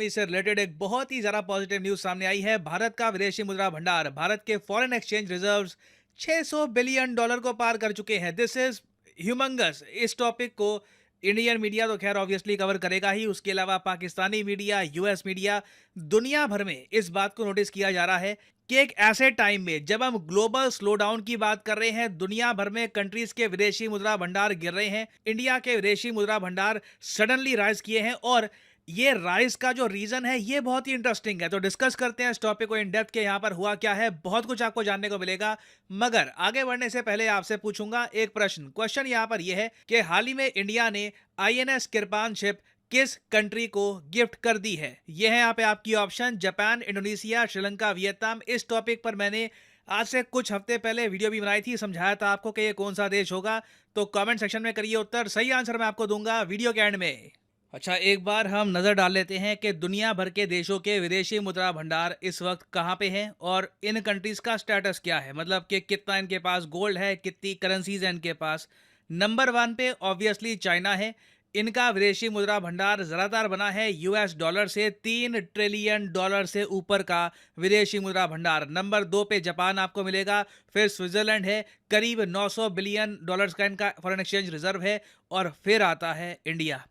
से रिलेटेड एक बहुत ही ज्यादा पॉजिटिव न्यूज सामने आई है। भारत का विदेशी मुद्रा भंडार, भारत के foreign exchange reserves 600 billion dollar को पार कर चुके हैं। This is humongous. इस टॉपिक को इंडियन मीडिया तो खैर ऑब्वियसली कवर करेगा ही, उसके अलावा पाकिस्तानी मीडिया, यूएस मीडिया, दुनिया भर में इस बात को नोटिस किया जा रहा है कि एक ऐसे टाइम में जब हम ग्लोबल स्लोडाउन की बात कर रहे हैं, दुनिया भर में कंट्रीज के विदेशी मुद्रा भंडार गिर रहे हैं, इंडिया के विदेशी मुद्रा भंडार सडनली राइज किए हैं। और ये राइज का जो रीजन है ये बहुत ही इंटरेस्टिंग है। तो डिस्कस करते हैं इस टॉपिक को इन डेप्थ के, यहाँ पर हुआ क्या है, बहुत कुछ आपको जानने को मिलेगा। मगर आगे बढ़ने से पहले आपसे पूछूंगा एक प्रश्न। क्वेश्चन यहाँ पर यह है कि हाल ही में इंडिया ने आईएनएस किरपान शिप किस कंट्री को गिफ्ट कर दी है? ये है यहाँ पे आपकी option: Japan, Indonesia, Sri Lanka, Vietnam. इस टॉपिक पर मैंने आज से कुछ हफ्ते पहले वीडियो भी बनाई थी, समझाया था आपको कि ये कौन सा देश होगा। तो कमेंट सेक्शन में करिए उत्तर, सही आंसर मैं आपको दूंगा वीडियो के एंड में। अच्छा, एक बार हम नजर डाल लेते हैं कि दुनिया भर के देशों के विदेशी मुद्रा भंडार इस वक्त कहां पे हैं और इन कंट्रीज का स्टेटस क्या है, मतलब कि कितना इनके पास गोल्ड है, कितनी करेंसीज है इनके पास। नंबर 1 पे ऑब्वियसली चाइना है। इनका विदेशी मुद्रा भंडार ज्यादातर बना है यूएस डॉलर से, 3 ट्रिलियन डॉलर से ऊपर का विदेशी मुद्रा भंडार। नंबर 2 पे जापान आपको मिलेगा, फिर स्विट्जरलैंड है, करीब 900 बिलियन डॉलर्स का इनका फॉरेन एक्सचेंज रिजर्व है, और फिर आता है इंडिया।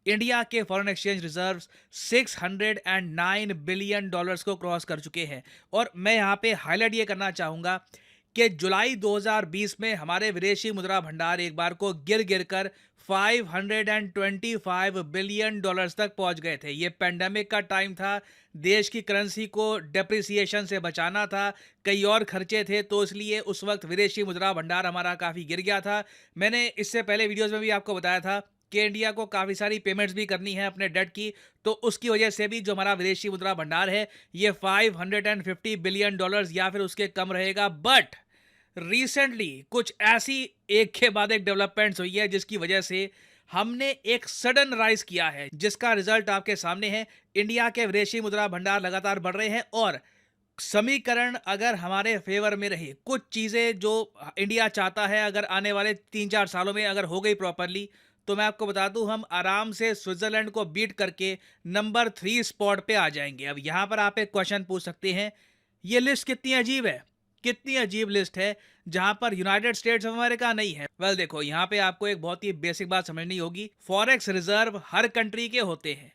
इंडिया के foreign exchange reserves 609 billion dollars को क्रॉस कर चुके हैं। और मैं यहाँ पे हाईलाइट ये करना चाहूँगा कि जुलाई 2020 में हमारे विदेशी मुद्रा भंडार एक बार को गिर गिर कर 525 बिलियन डॉलर्स तक पहुंच गए थे। ये पेंडेमिक का टाइम था, देश की करेंसी को डेप्रिसिएशन से बचाना था, कई और खर्चे थे, तो इसलिए उस वक्त विदेशी मुद्रा भंडार हमारा काफ़ी गिर गया था। मैंने इससे पहले वीडियोज़ में भी आपको बताया था कि इंडिया को काफ़ी सारी पेमेंट्स भी करनी है अपने डेट की, तो उसकी वजह से भी जो हमारा विदेशी मुद्रा भंडार है ये 550 बिलियन डॉलर्स या फिर उसके कम रहेगा। बट रिसेंटली कुछ ऐसी एक के बाद एक डेवलपमेंट्स हुई है जिसकी वजह से हमने एक सडन राइज किया है, जिसका रिजल्ट आपके सामने है। इंडिया के विदेशी मुद्रा भंडार लगातार बढ़ रहे हैं और समीकरण अगर हमारे फेवर में रहे, कुछ चीज़ें जो इंडिया चाहता है अगर आने वाले 3-4 सालों में अगर हो गई प्रॉपरली, तो मैं आपको बता दूं हम आराम से स्विट्जरलैंड को बीट करके नंबर 3 स्पॉट पे आ जाएंगे। अब यहां पर आप एक क्वेश्चन पूछ सकते हैं, ये लिस्ट कितनी अजीब है, कितनी अजीब लिस्ट है जहां पर यूनाइटेड स्टेट्स ऑफ अमेरिका नहीं है। वेल देखो, यहां पे आपको एक बहुत ही बेसिक बात समझनी होगी। फॉरेक्स रिजर्व हर कंट्री के होते हैं,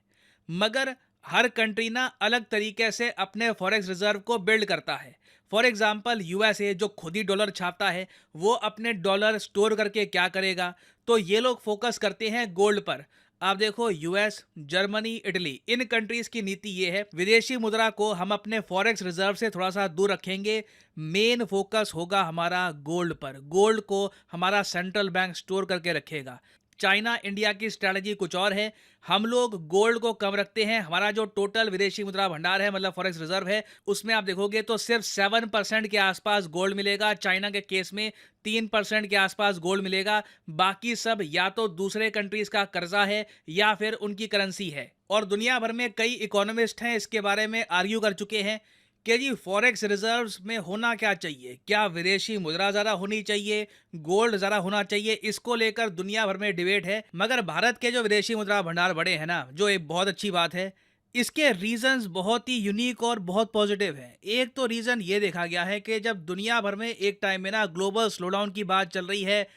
मगर हर कंट्री ना अलग तरीके से अपने फॉरेक्स रिजर्व को बिल्ड करता है। फॉर एग्जाम्पल यूएसए जो खुद ही डॉलर छापता है, वो अपने डॉलर स्टोर करके क्या करेगा, तो ये लोग फोकस करते हैं गोल्ड पर। आप देखो यूएस, जर्मनी, इटली, इन कंट्रीज की नीति ये है, विदेशी मुद्रा को हम अपने फॉरेक्स रिजर्व से थोड़ा सा दूर रखेंगे, मेन फोकस होगा हमारा गोल्ड पर। गोल्ड को हमारा सेंट्रल बैंक स्टोर करके रखेगा। चाइना, इंडिया की स्ट्रैटेजी कुछ और है। हम लोग गोल्ड को कम रखते हैं। हमारा जो टोटल विदेशी मुद्रा भंडार है, मतलब फॉरेक्स रिजर्व है, उसमें आप देखोगे तो सिर्फ 7% के आसपास गोल्ड मिलेगा। चाइना के केस में 3% के आसपास गोल्ड मिलेगा। बाकी सब या तो दूसरे कंट्रीज का कर्जा है या फिर उनकी करेंसी है। और दुनिया भर में कई इकोनॉमिस्ट हैं इसके बारे में आर्ग्यू कर चुके हैं कि जी फॉरेक्स रिजर्व्स में होना क्या चाहिए, क्या विदेशी मुद्रा ज़्यादा होनी चाहिए, गोल्ड ज़्यादा होना चाहिए। इसको लेकर दुनिया भर में डिबेट है। मगर भारत के जो विदेशी मुद्रा भंडार बड़े हैं ना, जो एक बहुत अच्छी बात है, इसके रीजंस बहुत ही यूनिक और बहुत पॉजिटिव है। एक तो रीज़न ये देखा गया है कि जब दुनिया भर में एक टाइम में ना ग्लोबल स्लोडाउन की बात चल रही है,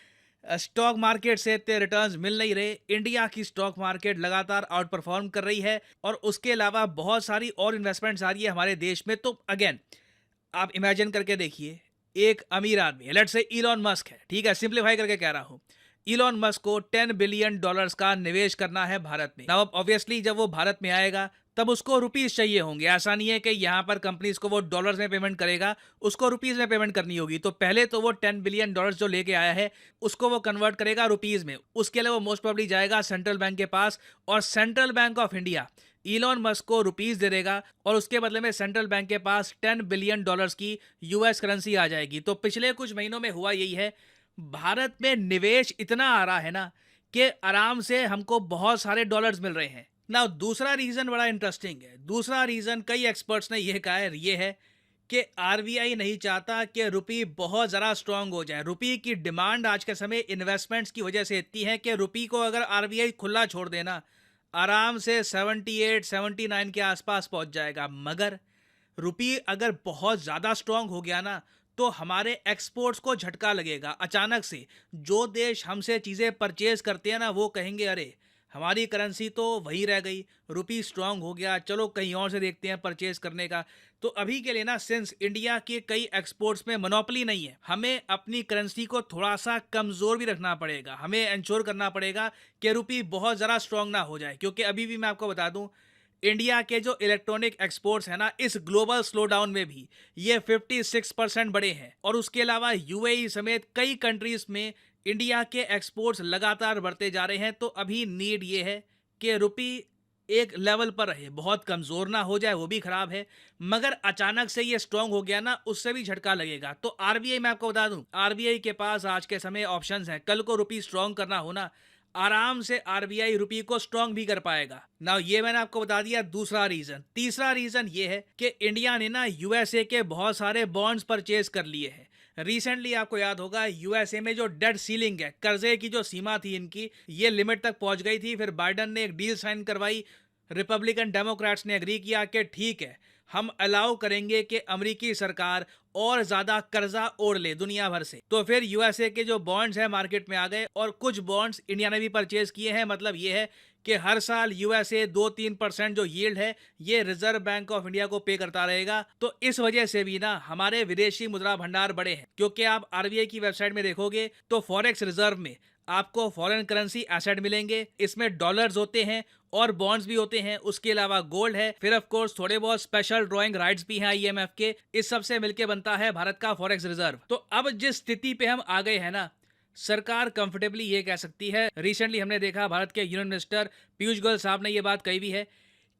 स्टॉक मार्केट से इतने रिटर्न्स मिल नहीं रहे, इंडिया की स्टॉक मार्केट लगातार आउट परफॉर्म कर रही है और उसके अलावा बहुत सारी और इन्वेस्टमेंट्स आ रही है हमारे देश में। तो अगेन आप इमेजिन करके देखिए, एक अमीर आदमी, लेट्स से इलॉन मस्क है, ठीक है, सिंप्लीफाई करके कह रहा हूँ, इलॉन मस्क को 10 बिलियन डॉलर्स का निवेश करना है भारत में। नाउ ऑब्वियसली जब वो भारत में आएगा तब उसको रुपीस चाहिए होंगे। ऐसा नहीं है कि यहाँ पर कंपनीज को वो डॉलर्स में पेमेंट करेगा, उसको रुपीस में पेमेंट करनी होगी। तो पहले तो वो 10 बिलियन डॉलर्स जो लेके आया है उसको वो कन्वर्ट करेगा रुपीस में। उसके लिए वो मोस्ट प्रोबेबली जाएगा सेंट्रल बैंक के पास और central bank of India Elon Musk को रुपीस दे देगा और उसके बदले में सेंट्रल बैंक के पास 10 बिलियन डॉलर्स की यूएस करेंसी आ जाएगी। तो पिछले कुछ महीनों में हुआ यही है, भारत में निवेश इतना आ रहा है ना कि आराम से हमको बहुत सारे डॉलर्स मिल रहे हैं ना। दूसरा रीजन बड़ा इंटरेस्टिंग है। दूसरा रीजन कई एक्सपर्ट्स ने यह कहा है, ये है कि आरबीआई नहीं चाहता कि रुपी बहुत ज़रा स्ट्रांग हो जाए। रुपी की डिमांड आज के समय इन्वेस्टमेंट्स की वजह से इतनी है कि रुपी को अगर आरबीआई खुला छोड़ देना, आराम से 78 79 के आसपास पहुंच जाएगा। मगर रुपी अगर बहुत ज़्यादा स्ट्रांग हो गया ना, तो हमारे एक्सपोर्ट्स को झटका लगेगा अचानक से। जो देश हमसे चीज़ें परचेज करते हैं ना, वो कहेंगे अरे हमारी करेंसी तो वही रह गई, रुपी स्ट्रांग हो गया, चलो कहीं और से देखते हैं परचेज करने का। तो अभी के लिए ना, सिंस इंडिया के कई एक्सपोर्ट्स में मोनोपोली नहीं है, हमें अपनी करेंसी को थोड़ा सा कमज़ोर भी रखना पड़ेगा। हमें इंश्योर करना पड़ेगा कि रुपी बहुत ज़्यादा स्ट्रांग ना हो जाए, क्योंकि अभी भी मैं आपको बता दूं, इंडिया के जो इलेक्ट्रॉनिक एक्सपोर्ट्स है ना, इस ग्लोबल स्लोडाउन में भी ये 56% बढ़े हैं। और उसके अलावा यूएई समेत कई कंट्रीज में इंडिया के एक्सपोर्ट्स लगातार बढ़ते जा रहे हैं। तो अभी नीड ये है कि रुपी एक लेवल पर रहे, बहुत कमज़ोर ना हो जाए, वो भी खराब है। मगर अचानक से ये स्ट्रांग हो गया ना, उससे भी झटका लगेगा। तो आरबीआई, मैं आपको बता दूं, आरबीआई के पास आज के समय ऑप्शंस हैं। कल को रुपी स्ट्रांग करना हो ना, आराम से आरबीआई रुपये को स्ट्रांग भी कर पाएगा ना। ये मैंने आपको बता दिया दूसरा रीजन। तीसरा रीजन ये है कि इंडिया ने ना यूएसए के बहुत सारे बॉन्ड्स परचेज कर लिए हैं। रिसेंटली आपको याद होगा, यूएसए में जो डेट सीलिंग है, कर्जे की जो सीमा थी इनकी, ये लिमिट तक पहुंच गई थी। फिर बाइडन ने एक डील साइन करवाई, रिपब्लिकन डेमोक्रेट्स ने एग्री किया कि ठीक है, हम अलाउ करेंगे कि अमेरिकी सरकार और ज्यादा कर्जा ओढ़ ले दुनिया भर से। तो फिर यूएसए के जो बॉन्ड्स हैं मार्केट में आ गए, और कुछ बॉन्ड्स इंडिया ने भी परचेज किए हैं। मतलब ये है कि हर साल यूएसए 2-3% जो यील्ड है, ये रिजर्व बैंक ऑफ इंडिया को पे करता रहेगा। तो इस वजह से भी ना हमारे विदेशी मुद्रा भंडार बड़े हैं। क्योंकि आप आरबीआई की वेबसाइट में देखोगे तो फॉरेक्स रिजर्व में आपको फॉरेन करेंसी एसेट मिलेंगे। इसमें डॉलर्स होते हैं और बॉन्ड्स भी होते हैं। उसके अलावा गोल्ड है। फिर ऑफ कोर्स थोड़े बहुत स्पेशल ड्राइंग राइट्स भी हैं आईएमएफ के। इस सब से मिलके बनता है भारत का फॉरेक्स रिजर्व। तो अब जिस स्थिति पे हम आ गए हैं ना, सरकार कंफर्टेबली ये कह सकती है, रिसेंटली हमने देखा भारत के यूनियन मिनिस्टर पीयूष गोयल साहब ने ये बात कही भी है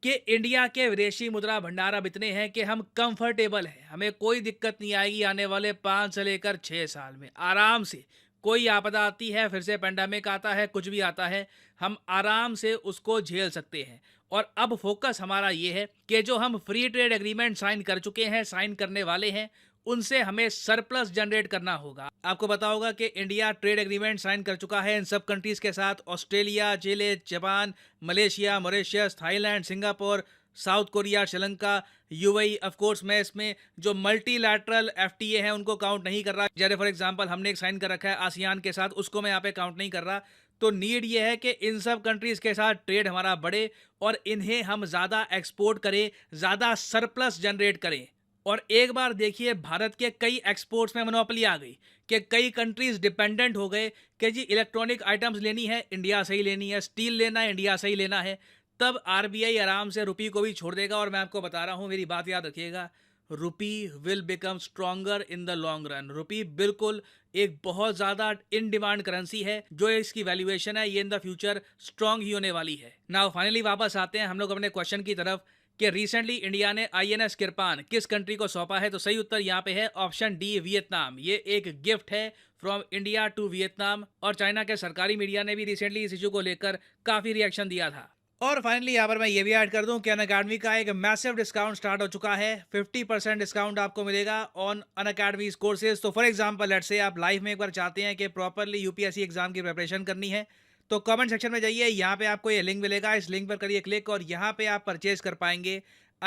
कि इंडिया के विदेशी मुद्रा भंडार अब इतने हैं कि हम कंफर्टेबल हैं। हमें कोई दिक्कत नहीं आएगी आने वाले 5 से लेकर 6 साल में। आराम से कोई आपदा आती है, फिर से पेंडेमिक आता है, कुछ भी आता है, हम आराम से उसको झेल सकते हैं। और अब फोकस हमारा ये है कि जो हम फ्री ट्रेड एग्रीमेंट साइन कर चुके हैं, साइन करने वाले हैं, उनसे हमें सरप्लस जनरेट करना होगा। आपको पता होगा कि इंडिया ट्रेड एग्रीमेंट साइन कर चुका है इन सब कंट्रीज के साथ, Australia, Chile, Japan, Malaysia, Mauritius, Thailand, Singapore, South Korea, Sri Lanka, UAE. Of course मैं इसमें जो मल्टीलैटरल एफटीए हैं उनको काउंट नहीं कर रहा। जैसे फॉर एग्जांपल हमने एक साइन कर रखा है आसियान के साथ, उसको मैं यहाँ पे काउंट नहीं कर रहा। तो नीड ये है कि इन सब कंट्रीज के साथ ट्रेड हमारा बढ़े और इन्हें हम ज़्यादा एक्सपोर्ट करें, ज़्यादा सरप्लस जनरेट करें। और एक बार देखिए, भारत के कई एक्सपोर्ट्स में मोनोपोली आ गई कि कई कंट्रीज डिपेंडेंट हो गए कि जी इलेक्ट्रॉनिक आइटम्स लेनी है इंडिया से ही लेनी है, स्टील लेना है इंडिया से ही लेना है। तब आरबीआई आराम से रुपी को भी छोड़ देगा। और मैं आपको बता रहा हूँ, मेरी बात याद रखिएगा, rupee will become stronger in the long run. Rupee बिल्कुल एक बहुत ज़्यादा इन डिमांड करेंसी है। जो इसकी वैल्यूएशन है, ये इन द फ्यूचर स्ट्रॉन्ग ही होने वाली है। नाउ फाइनली वापस आते हैं हम लोग अपने क्वेश्चन की तरफ कि रिसेंटली इंडिया ने आईएनएस किरपान किस कंट्री को सौंपा है। तो सही उत्तर यहाँ पे है ऑप्शन डी, वियतनाम। ये एक गिफ्ट है फ्रॉम इंडिया टू वियतनाम। और चाइना के सरकारी मीडिया ने भी रिसेंटली इस इशू को लेकर काफ़ी रिएक्शन दिया था। और फाइनली यहाँ पर मैं ये भी ऐड कर दूं कि अनअकैडमी का एक मैसिव डिस्काउंट स्टार्ट हो चुका है। 50% डिस्काउंट आपको मिलेगा ऑन अनअकैडमीज कोर्सेज। तो फॉर एग्जांपल लेट्स से आप लाइफ में एक बार चाहते हैं कि प्रॉपरली यूपीएससी एग्जाम की प्रिपरेशन करनी है, तो कमेंट सेक्शन में जाइए, यहाँ पे आपको ये लिंक मिलेगा, इस लिंक पर करिए क्लिक और यहाँ पे आप परचेज कर पाएंगे